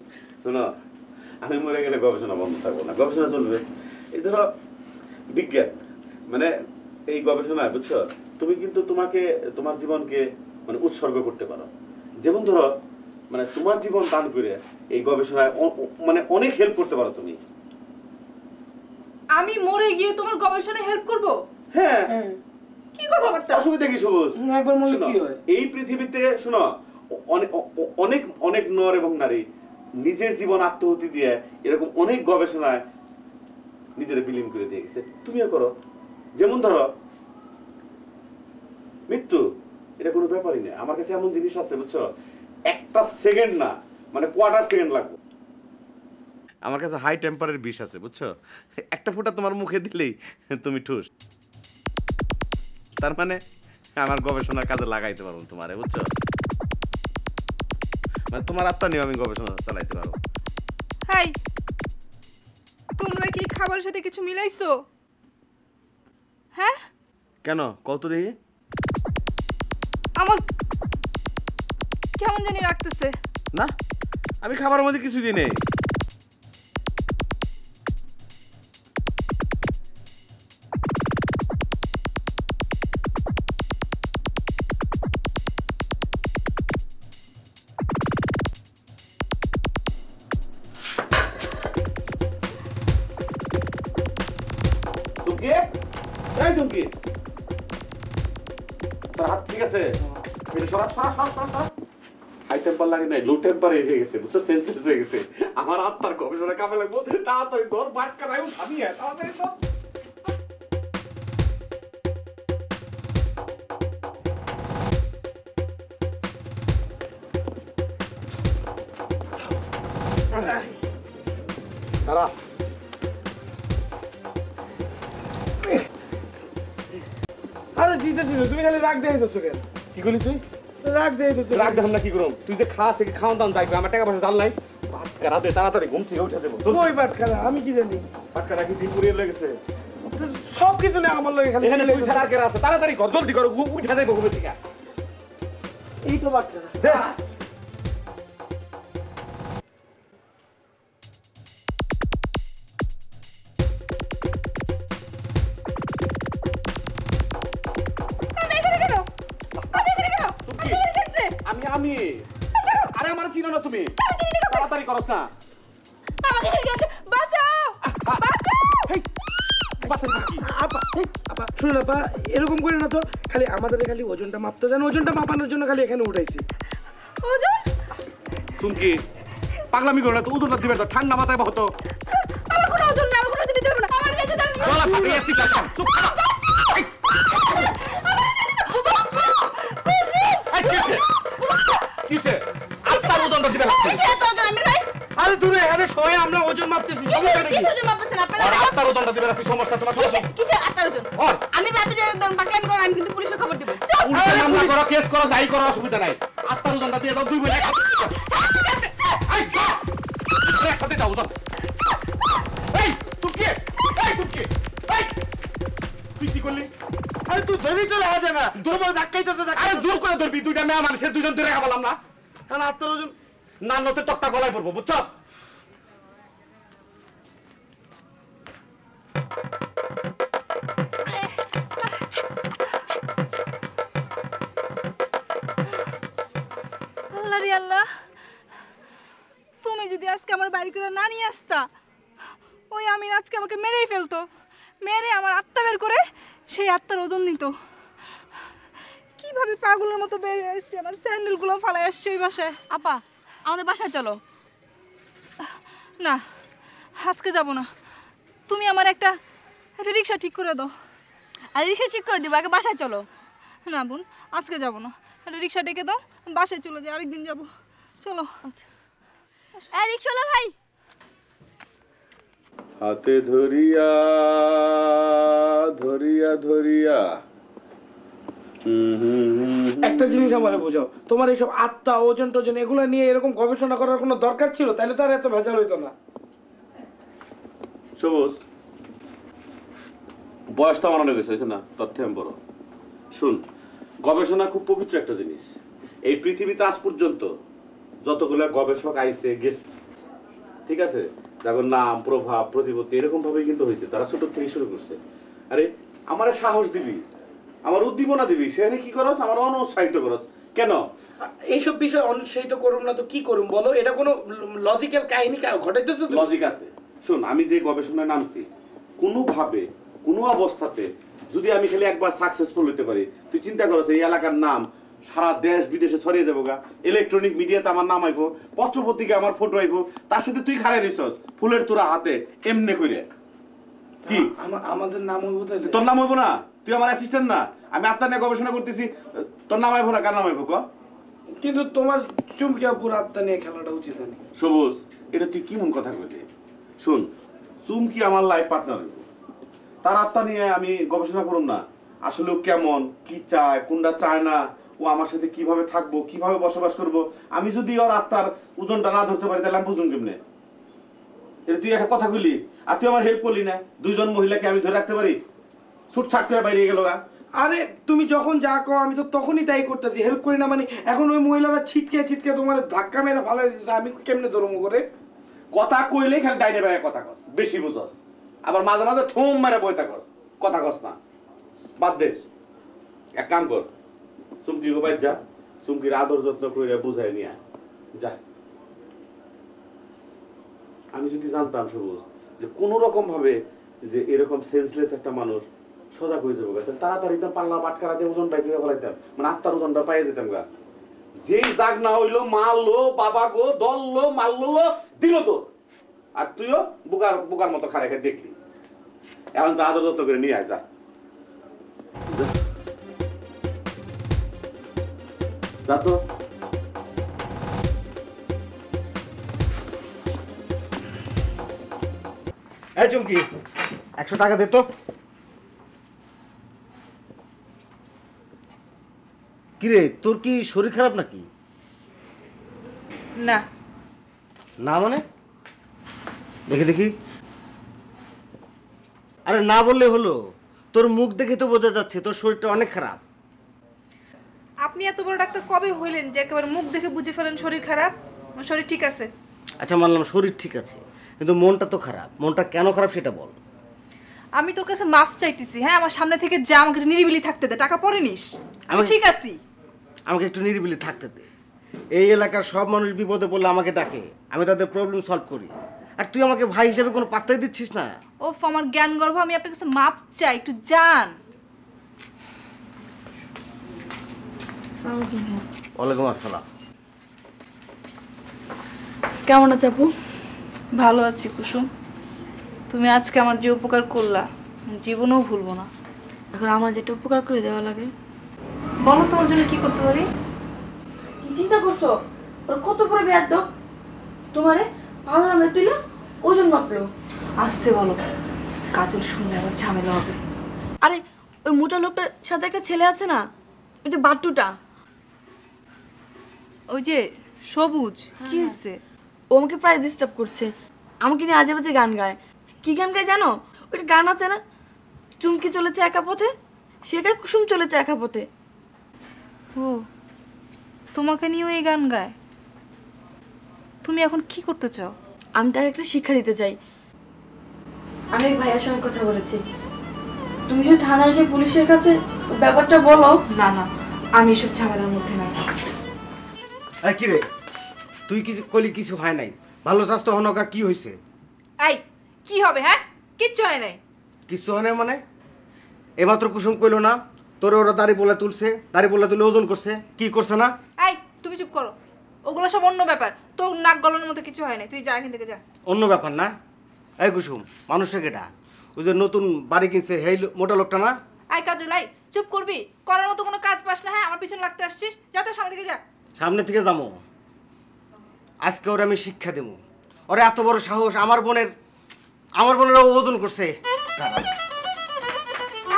A: শোনো, আমি মরে গেলে গবেষণা বন্ধ থাকবো না, গবেষণা চলবে। এই ধরো বিজ্ঞান, মানে এই গবেষণায়, বুঝছো, তুমি কিন্তু তোমাকে তোমার জীবনকে মানে উৎসর্গ করতে পারো। যেমন ধরো, মানে তোমার জীবন দান করে এই গবেষণায় মানে অনেক হেল্প করতে পারো তুমি।
C: আমি মরে গিয়ে তোমার গবেষণায় হেল্প করব?
A: হ্যাঁ,
C: কি কথাবার্তা!
A: অসুবিধা কি সবুজ?
B: একবার মরলে
A: শোনো,
B: কি হয়?
A: এই পৃথিবীতে শোনো, অনেক অনেক অনেক নর এবং নারী নিজের জীবন আত্মহতি দিয়ে এরকম অনেক গবেষণায় নিজেরা বিলীন করে দিয়ে গেছে, তুমিও করো। যেমন ধরো মৃত্যু, এটা কোনো ব্যাপারই না। আমার কাছে এমন জিনিস আছে, বুঝছো, একটা সেকেন্ড না, মানে কোয়ার্টার সেকেন্ড লাগবে। আমার কাছে হাই টেম্পারের বিষ আছে, বুঝছো, একটা ফোঁটা তোমার মুখে দিলেই তুমি ঠুস। তার মানে আমার গবেষণার কাজে লাগাইতে পারবো তোমারে, বুঝছো, মানে তোমার আত্মা নিয়ে আমি গবেষণা চালাইতে পারবো।
C: হাই, তোমরা কি খাবারের সাথে কিছু মিলাইছো? হ্যাঁ,
A: কেন কত দেখি?
C: আমার কেমন জানি লাগতেছে।
A: না, আমি খাবারের মধ্যে কিছু দিই নেই। তোর হাত ঠিক আছে? হাই টেম্পার লাগে নাই, লো টেম্পারে হয়ে গেছে, বুঝছো, সেন্সলেস হয়ে গেছে। আমার আত্মার গবেষণা কামে লাগবো, তাড়াতাড়ি ধর, বাটকা নাই ভাবি, তাড়াতাড়ি ধর।
B: দাঁড়া, আরে দিতেছি তো, তুমি খালি রাগ দেখাইতেছো কেন?
A: কি করলি তুই?
B: রাগ দেখাইতেছো।
A: রাগ দেখাম না কি করুম? তুই যে খাস, খাওয়ান দাম দেখবে, আমার টাকা পয়সা জান নাই। বাটকা রাতে তাড়াতাড়ি ঘুম থেকে উঠে দেবো।
B: ওই বাটখারা, আমি কি জানি?
A: বাটকা রাখি দিন পুরিয়ে লেগেছে।
B: সব কিছু নেই আমার লগে, খালি
A: এখানে তুই ছাড়া আর কে আছে? তাড়াতাড়ি কর, জলদি কর, উঠে দেবো ঘুমে থেকে।
B: এই তো বাটখারা।
A: দেখ, আমি আরে আমার চিনো না তুমি, তাড়াতাড়ি করস না।
B: শুনুন আপা, এরকম করে না তো, খালি আমাদের খালি ওজনটা মাপতে দেন, ওজনটা মাপানোর জন্য খালি এখানে উঠাইছি।
A: তুমি কি পাগলামি করো না? তো ওজনটা দিবে তো, ঠান্ডা মাথায় বহুত গলা ফাটিয়ে আসছি। চুপ কর। কিসে আত্মার ওজনটা দিবে লাগছে?
B: আরে দূরে, আরে সবাই আমরা ওজন মাপতেছি, সমস্যা নাকি?
A: আর আত্মার ওজনটা দিবে লাগছে, সমস্যা তোমার সমস্যা। ওর উল্টে মামলা করো, কেস করো, যাই করো, অসুবিধা নাই। আত্মার ওজনটা দিয়ে দাও, দুই বলে একসাথে যাও, ওজন। তুই কি করলি?
B: আরে তুই ধরেই চলে আসা না, তোর মনে ধাক্কাইতেছে।
A: আরে জোর করে ধরবি, দুইটা মেয়ে মানুষের দুজন ধরে রেখা বললাম না।
B: আত্মার ওজন
A: না নতে তক্তা গলায় পড়বো, বুঝছো?
C: আল্লাহ রে আল্লাহ, তুমি যদি আজকে আমার বাড়ি করে না নিয়ে আসতা, ওই আমিন আজকে আমাকে মেরেই ফেলতো। মেরে আমার আত্মা বের করে সেই আত্মার ওজন নিত। কিভাবে পাগলের মতো বের হয়ে আসছে, আমার স্যান্ডেলগুলো ফালাই আসছে ওই বাসায়।
F: আপা আমাদের বাসায় চলো।
C: না, আজকে যাব না। তুমি আমার একটা রিক্সা ঠিক করে দাও।
F: আর রিক্সা ঠিক করে দিবো, আগে বাসায় চলো।
C: না বোন, আজকে যাব না। একটা রিক্সা ডেকে দাও, বাসায় চলে যাই, আরেকদিন যাব। চলো।
F: এই রিক্সাওয়ালা ভাই,
A: হাতে ধরিয়া ধরিয়া ধরিয়া
B: একটা জিনিস আমারে বোঝাও, তোমার এইসব আত্মা ওজন টোজন এগুলো নিয়ে এরকম গবেষণা করার কোনো দরকার ছিল? তাহলে তো আর এত ভেজাল হইতো না।
A: সবুজ, বয়স তো আমার অনেক হয়েছে না, তথ্যে আমি বড়। শুন, গবেষণা খুব পবিত্র একটা জিনিস। এই পৃথিবীতে আজ পর্যন্ত যতগুলো গবেষক আইছে গেছে, ঠিক আছে, যাদের নাম প্রভাব প্রতিপত্তি এরকম ভাবে কিন্তু হয়েছে, তারা ছোট থেকে শুরু করছে। আরে আমার সাহস দিবি, আমার উদ্দীপনা দিবি, সেখানে কি করস? আমার অনুৎসাহিত করস কেন?
B: এইসব বিষয় অনুৎসাহিত করুন না তো কি করুন বলো? এটা কোনো লজিক্যাল কাহিনী ঘটাইতেছে?
A: লজিক আছে। শুন, আমি যে গবেষণায় নামছি, কোনোভাবে কোনো অবস্থাতে যদি আমি খালি একবার সাকসেসফুল হইতে পারি, তুই চিন্তা করছ এই এলাকার নাম সারা দেশ বিদেশে ছড়িয়ে যাবো গা। ইলেকট্রনিক মিডিয়াতে আমার নাম আইবো, পত্রপত্রিকা আমার ফটো আইবো, তার সাথে তুই খারাই নিছস ফুলের তোরা হাতে এমনি করে। কি
B: আমাদের নাম হইব?
A: তোর নাম হইবো না? তুই আমার অ্যাসিস্ট্যান্ট না? আমি আত্মা নিয়ে গবেষণা করতেছি, তোর নাম আইবো না? কার নাম আইবো ক?
B: কিন্তু তোমার চুমকি আপুর আত্মা নিয়ে খেলাটা উচিত হয়নি।
A: সবুজ, এটা তুই কেমন কথা কইলি? শুন, চুমকি আমার লাইফ পার্টনার হইব, তার আত্মা নিয়ে আমি গবেষণা করুম না? আসলে ও কেমন, কি চায়, কোনটা চায় না, ও আমার সাথে কিভাবে থাকবো, কিভাবে বসবাস করব, আমি যদি ওর আত্মার ওজনটা না ধরতে পারি তাহলে আমি বুঝুন কেমনে? এটা তুই একটা কথা কইলি, আর তুই আমার হেল্প করলি না। দুইজন মহিলাকে আমি ধরে রাখতে পারি? ছুটছাট করে বাইরে গেল গা।
B: আরে তুমি যখন যা কও আমি তো তখনই তাই করতেছি, হেল্প করি না মানে? এখন ওই মহিলারা ছিটকে ছিটকে তোমার ধাক্কা মেরে ফালাই দিচ্ছে, আমি কেমনে ধরবো করে?
A: কথা কইলে খালি ডাইনে বাইরে কথা কস, বেশি বুঝস, আবার মাঝে মাঝে থুম মেরে বই থাকস, কথা কস না। বাদ দে, এক কাম কর, চুমকি গোবাই যা, চুমকির আদর যত্ন করে বুঝাই নিয়ে আয়। যা। আমি যদি জানতাম সবুজ যে কোনো রকম ভাবে যে এরকম সেন্সলেস একটা মানুষ সজাগ হয়ে যাবো, তাহলে তাড়াতাড়ি একদম পাল্লা পাটকারা দিয়ে ওজন বাইক ফেলাইতাম, মানে আত্মার ওজনটা পাইয়ে দিতাম গা। যেই জাগ না হইলো মারলো, বাবা গো দললো, মারলো, দিল তো, আর তুইও বোকার বোকার মতো খারে খাই দেখলি। এখন যা আদর যত্ন করে নিয়ে আয়, যা যা তো।
G: এই চুমকি, 100 টাকা দে তো। কিরে, তোর কি শরীর খারাপ নাকি?
C: না।
G: না মানে? দেখি দেখি। আরে না বললে হলো, তোর মুখ দেখে তো বোঝা যাচ্ছে তোর শরীরটা অনেক খারাপ।
C: আপনি এত বড় ডাক্তার কবে হইলেন যে একেবারে মুখ দেখে বুঝে ফেলেন শরীর খারাপ? আমার শরীর ঠিক আছে।
G: আচ্ছা মানলাম শরীর ঠিক আছে, কিন্তু মনটা তো খারাপ। মনটা কেন খারাপ সেটা বল।
C: আমি তোর কাছে মাফ চাইতেছি। হ্যাঁ, আমার সামনে থেকে যা, আমাকে নিরিবিলি থাকতে দে। টাকা পরে নিস, আমি ঠিক আছি।
G: আমাকে একটু নিরিবিলি থাকতে দে। এই এলাকার সব মানুষ বিপদে পড়লে আমাকে ডাকে, আমি তাদের প্রবলেম সলভ করি, আর তুই আমাকে ভাই হিসেবে কোনো পাত্তাই দিচ্ছিস না।
C: ওফ, আমার জ্ঞান গর্ভ, আমি আপনার কাছে মাপ চাই, একটু যান।
G: ওয়ালাইকুম আসসালাম।
F: কেমন আছে আপু?
C: ভালো আছি কুসুম। তুমি আজকে আমার যে উপকার করলা, জীবনেও ভুলবো না।
F: এখন আমার যেটা উপকার করে দেওয়া লাগে,
C: বলো তোমার জন্য কি করতে পারি?
F: চিন্তা করছো ওরা কত বড় বেয়াদ? তোমারে ভালো নামে তুইল, ওজন মাপলো।
C: আসতে বলো, কাজল শুনলে আবার ঝামেলা হবে।
F: আরে ওই মোটা লোকটার সাথে একটা ছেলে আছে না, ওই যে বাট্টুটা,
C: ওই যে সবুজ, কি হয়েছে?
F: ও আমাকে প্রায় ডিস্টার্ব করছে। আমাকে নিয়ে আজে বাজে গান গায়। কি গান গায় জানো? ওইটা গান আছে না, চুমকি চলেছে একা পথে, সেখানে কুসুম চলেছে একা পথে।
C: ও তোমাকে নিয়েও এই গান গায়? তুমি এখন কি করতে চাও?
F: আমি তাকে একটা শিক্ষা দিতে চাই। আমি ওই ভাইয়ার সঙ্গে কথা বলেছি, তুমি যদি থানায় গিয়ে পুলিশের কাছে ব্যাপারটা বলো।
C: না না, আমি এসব ঝামেলার মধ্যে নাই।
G: এই কি রে, তুই কিছু কলি কিছু হয় নাই, ভালো স্বাস্থ্য হনকা কি হয়েছে?
C: এই কি হবে? হ্যাঁ কিচ্ছু হয় নাই।
G: কিছু হয় নাই মানে? এমাত্র কুসুম কইলো না তোর ওরা দাড়ি বলে তুলছে, দাড়ি বলে তুলে ওজন করছে, কি করছে না?
C: এই তুমি চুপ করো, ওগুলো সব অন্য ব্যাপার। তোর নাক গলানোর মতো কিছু হয় নাই, তুই যা এখান থেকে যা।
G: অন্য ব্যাপার না? এই কুসুম, মানুষের কেটা? ওই যে নতুন বাড়ি কিনছে হেই মোটা লোকটা না?
C: আই কাজল, আই চুপ করবি? করার মতো কোনো কাজ পাস না? হ্যাঁ আমার পিছনে লাগতে আসছিস, যা তো সামনে থেকে যা।
G: সামনে থেকে যাবো, আজকে ওরে আমি শিক্ষা দেবো। ওরে এত বড় সাহস, আমার বোনের ওজন করছে।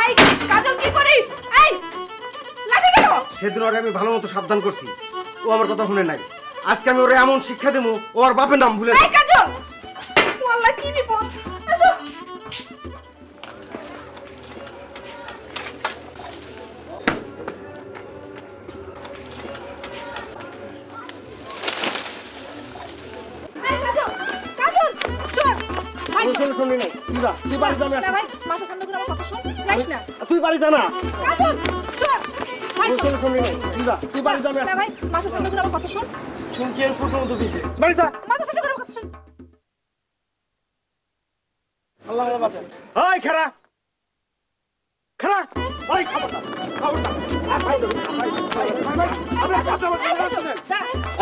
C: এই কাজল কি করিস? এই লাঠি কেন?
G: সেদিন ওরে আমি ভালো মতো সাবধান করছি, ও আমার কথা শুনে নাই। আজকে আমি ওরে এমন শিক্ষা দেবো, ও আর বাপের নাম ভুলে
C: এই কাজল, ওয়াল্লাহ কি বিপদ। আসো। এই কাজল, কাজল, শোন। ভাই শোন।
B: তুই বাড়ি যা,
C: না ভাই, মাথা ঠান্ডা করে আমার কথা শোন। যাইস না।
B: তুই বাড়ি যা না।
C: কাজল, শোন। ভাই শোন।
B: তুই বাড়ি যা।
C: না ভাই, মাথা ঠান্ডা করে আমার কথা শোন।
B: চুমকি এর ফুটো মতো দিছে। বাড়ি যা।
C: মাথা ঠান্ডা করে আমার কথা শোন।
B: আল্লাহ আমার বাঁচান।
G: এই খারা খারা,
B: এই খবরদার, খবরদার। আর ভাই দেবে, ভাই, ভাই, ভাই, ভাই,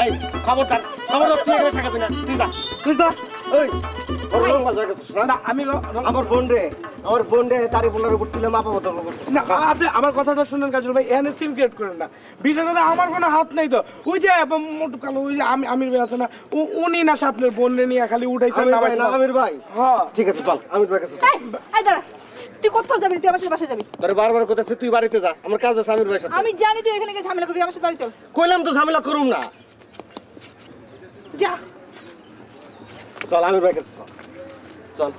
B: এই খবরদার, খবরদার তুই এখানে থাকবি না। তুই যা, তুই যা। এই
G: ওর রং বাজা গেছিস না?
B: না আমি
G: আমার বোন রে দাড়ি বলার উপর তুলে মাপা বদল করছিস।
B: না আপনি আমার কথাটা শুনেন কাজল ভাই, এখানে সিম ক্রিয়েট করেন না। বিষয়টাতে আমার কোনো হাত নেই তো। ওই যে মোটু কালো, ওই যে আমির ভাই আছে না, উনি না সে আপনার বোনরে নিয়ে খালি উঠাইছেন না।
G: আমির ভাই,
B: হ্যাঁ
G: ঠিক আছে চল, আমির ভাই কাছে।
C: এই দাঁড়া, তুই কোথাও যাবি? তুই আমার সাথে বাসায় যাবি।
G: তোরে বারবার কথা তুই বাড়িতে যা, আমার কাজ আছে আমির ভাইয়ের সাথে।
C: আমি জানি তুই এখানে গিয়ে ঝামেলা করবি, আমার সাথে বাড়ি চল।
G: কইলাম তো ঝামেলা করুম না।
C: যা।
G: চল আমির ভাই কাছে চল।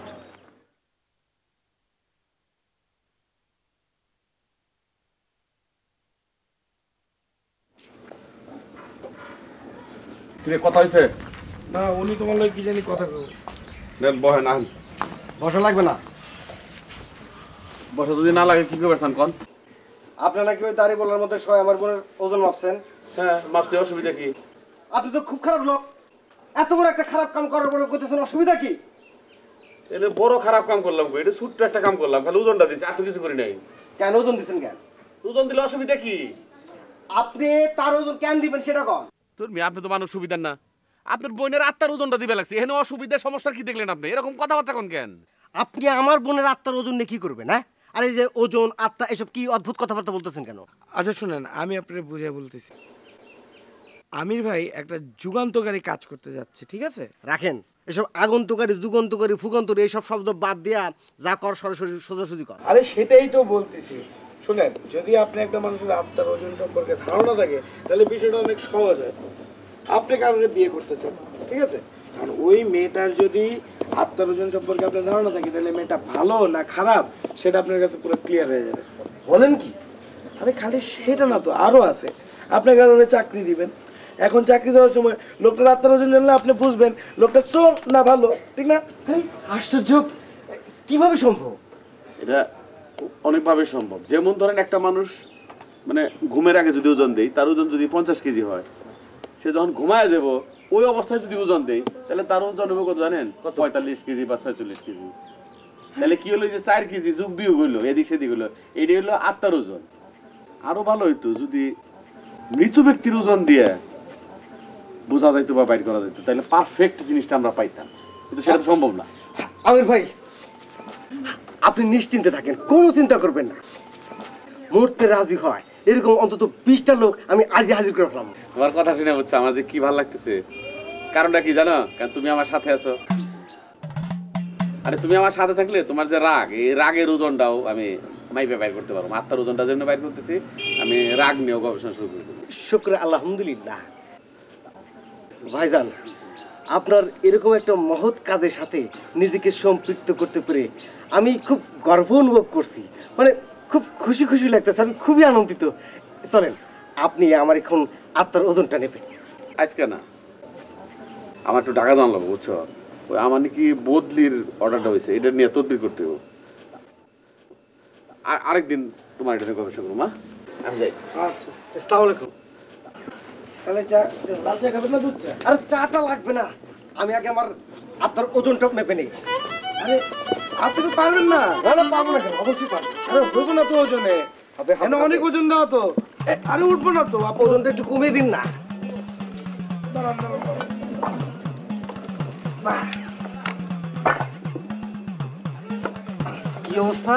A: কিরে কথা হয়েছে?
B: না উনি তোমার লোক কি জানি কথা কব।
A: দেন বহে না,
G: বসা লাগবে না।
A: বসা যদি না লাগে কি করবেন কন?
G: আপনারা কি ওই দাড়ি বলার মধ্যে সবাই আমার বোনের ওজন মাপছেন?
A: হ্যাঁ মাপছে, অসুবিধা কি?
G: আপনি তো খুব খারাপ লোক, এত বড় একটা খারাপ কাম করার পরে করতেছেন, অসুবিধা কি?
A: এটা বড় খারাপ কাম করলাম গো, এটা ছোট্ট একটা কাম করলাম, খালি ওজনটা দিচ্ছি, আর তো কিছু করি নাই।
G: কেন ওজন দিচ্ছেন কেন?
A: ওজন দিলে অসুবিধা কি?
G: আপনি তার ওজন কেন দিবেন সেটা কন।
A: তোর মেয়ে, আপনি তো মানুষ সুবিধার না, আপনার বোনের আত্মার ওজনটা দিবে লাগছে, এখানে অসুবিধা সমস্যা কি দেখলেন আপনি? এরকম কথাবার্তা কোন কেন?
G: আপনি আমার বোনের আত্মার ওজন নিয়ে কি করবেন? হ্যাঁ, আর এই যে ওজন আত্মা এসব কি অদ্ভুত কথাবার্তা বলতেছেন কেন?
B: আচ্ছা শুনেন, আমি আপনাকে বুঝিয়ে বলতেছি। আমির ভাই একটা যুগান্তকারী কাজ করতে যাচ্ছে, ঠিক আছে?
G: রাখেন এসব আগন্তকারী যুগান্তকারী ফুগান্তকারী এইসব শব্দ বাদ দিয়া যা কর সরাসরি সোজাসুজি কর।
B: আরে সেটাই তো বলতেছি। শুনেন, যদি আপনি একটা মানুষের আত্মার ওজন সম্পর্কে ধারণা থাকে তাহলে বিষয়টা অনেক সহজ হয়। আপনি কারণে বিয়ে করতে চান, ঠিক আছে? কারণ ওই মেয়েটার যদি আত্মার ওজন সম্পর্কে আপনার ধারণা থাকে তাহলে মেয়েটা ভালো না খারাপ সেটা আপনার কাছে পুরো ক্লিয়ার হয়ে যাবে।
G: বলেন কি?
B: আরে খালি সেটা না তো, আরো আছে। আপনি কারণে চাকরি দিবেন, এখন চাকরি দেওয়ার সময় লোকটার আত্মার ওজন জানলে আপনি বুঝবেন লোকটা চোর না ভালো, ঠিক না?
G: আশ্চর্য, কিভাবে সম্ভব?
A: এটা অনেকভাবে সম্ভব। যেমন ধরেন একটা মানুষ মানে ঘুমের আগে যদি ওজন দেয়, তার ওজন যদি 50 কেজি হয়, সে যখন ঘুমায় যাবো ওই অবস্থায় যদি ওজন দেয় তাহলে তার ওজন হবে কত জানেন? 45 কেজি বা 46 কেজি। তাহলে কি হলো, যে 4 কেজি যুগ বিয়োগ হইলো, এদিক সেদিক হলো, এটাই হলো আত্মার ওজন। আরো ভালো হইতো যদি মৃত ব্যক্তির ওজন দিয়ে বোঝা যাইতো বা বাইর করা যাইতো, তাহলে পারফেক্ট জিনিসটা আমরা পাইতাম, কিন্তু সেটা তো সম্ভব না।
G: আমির ভাই, আপনি নিশ্চিন্তে থাকেন, কোনো চিন্তা করবেন না। মরতে রাজি হয় এরকম অন্তত 20টা লোক আমি আজই হাজির করে ফেলাম।
A: তোমার কথা শুনে বুঝছো আমার যে কি ভালো লাগতেছে। কারণটা কি জানো? কারণ তুমি আমার সাথে আছো। আরে তুমি আমার সাথে থাকলে তোমার যে রাগ, এই রাগের ওজনটাও আমি মাইপে বাইর করতে পারবো। আত্মার ওজনটা যেমন বাইর করতেছি, আমি রাগ নিয়েও গবেষণা শুরু করে দেবো।
G: শুক্র আলহামদুলিল্লাহ। ভাইজান, আপনার এরকম একটা মহৎ কাজের সাথে নিজেকে সম্পৃক্ত করতে পেরে আমি খুব গর্ব অনুভব করছি, মানে খুব খুশি খুশি লাগতেছে, আমি খুবই আনন্দিত। চলেন আপনি আমার এখন আত্মার ওজনটা নেবেন।
A: আজকে না, আমার একটু ঢাকা জানলাম বুঝছো, ওই আমার নাকি বদলির অর্ডারটা হয়েছে, এটা নিয়ে তদবির করতে হবে। আরেকদিন তোমার এটা নিয়ে গবেষণা করবো, মা আমি যাই।
G: আচ্ছা, আসসালামু আলাইকুম।
B: তাহলে চা, লাল চা খাবেন না দুধ চা?
G: আরে চাটা লাগবে না, আমি আগে আমার আত্মার ওজনটা মেপে নেই।
B: আরে আপনি তো পারবেন না।
G: না না, পাবো না কেন, অবশ্যই পারবো।
B: আরে হইব না তো ওজনে,
G: হবে, হবে,
B: এখানে অনেক
G: হবে।
B: ওজন দাও তো। আরে উঠবো না তো আপনি।
G: ওজনটা একটু কমিয়ে দিন না।
B: দাঁড়ান দাঁড়ান দাঁড়ান।
G: কি অবস্থা?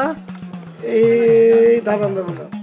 B: এই দাঁড়ান দাঁড়ান দাঁড়ান।